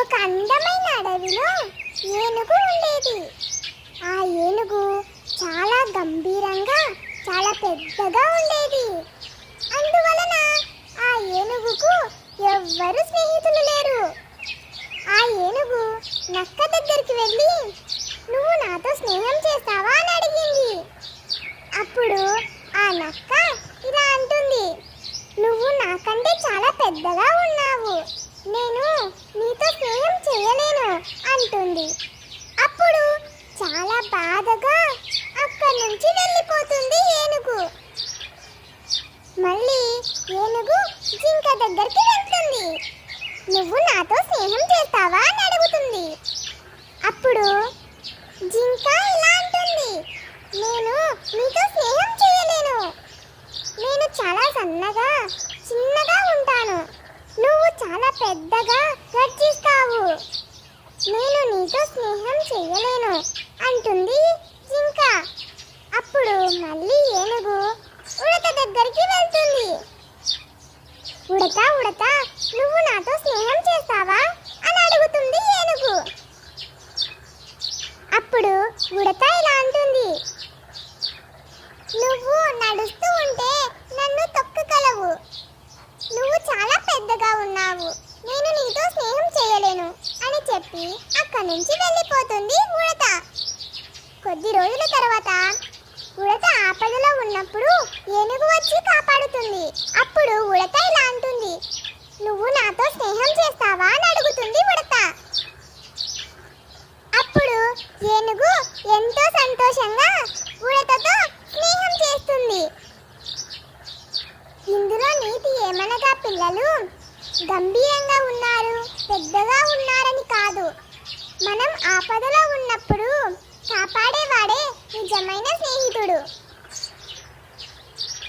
ఒక అందమైన అడవిలో ఏనుగు ఉండేది. ఆ ఏనుగు చాలా గంభీరంగా, చాలా పెద్దగా ఉండేది. అందువలన ఆ ఏనుగుకు ఎవ్వరు స్నేహితులు లేరు. ఆ ఏనుగు నక్క దగ్గరికి వెళ్ళి, నువ్వు నాతో స్నేహం చేస్తావా అని అడిగింది. అప్పుడు ఆ నక్క ఇలా అంటుంది, నువ్వు నాకంటే చాలా పెద్దగా ఉన్నావు, నేను నీతో స్నేహం చేయలేను అంటుంది. అప్పుడు చాలా బాధగా అక్కడి నుంచి వెళ్ళిపోతుంది ఏనుగు. మళ్ళీ ఏనుగు జింక దగ్గరికి వెళ్తుంది. నువ్వు నాతో స్నేహం చేస్తావా అని అడుగుతుంది. అప్పుడు జింక ఇలా అంటుంది, నేను నీతో స్నేహం చేయలేను, నేను చాలా సన్నగా చిన్నగా ఉంటాను, నువ్వు చాలా పెద్దగా గర్జిస్తావు, నేను నీతో స్నేహం చేయలేను అంటుంది జింక. అప్పుడు మళ్ళీ ఏనుగు ఉడత దగ్గరికి వెళ్తుంది. ఉడత ఉడత నువ్వు నాతో స్నేహం చేస్తావా అని అడుగుతుంది ఏనుగు. అప్పుడు ఉడత ఇలా అంటుంది, నువ్వు నడుస్తూ ఉంటే నన్ను తొక్కగలవు, నువ్వు చాలా పెద్దగా ఉన్నావు, నేను నీతో స్నేహం చేయలేను అని చెప్పి అక్కడి నుంచి వెళ్ళిపోతుంది ఉడత. కొద్ది రోజుల తర్వాత ఉడత ఆపదలో ఉన్నప్పుడు ఏనుగు వచ్చి కాపాడుతుంది. అప్పుడు ఉడత ఇలా అంటుంది, నువ్వు నాతో స్నేహం చేస్తావా అని అడుగుతుంది ఉడత. అప్పుడు ఏనుగు ఎంతో సంతోషంగా ఉడతతో స్నేహం చేస్తుంది. ఇందులో నీతి ఏమనగా పిల్లలు, గంభీరంగా ఉన్నారు, పెద్దగా ఉన్నారని కాదు, మనం ఆపదలో ఉన్నప్పుడు కాపాడేవాడే నిజమైన స్నేహితుడు.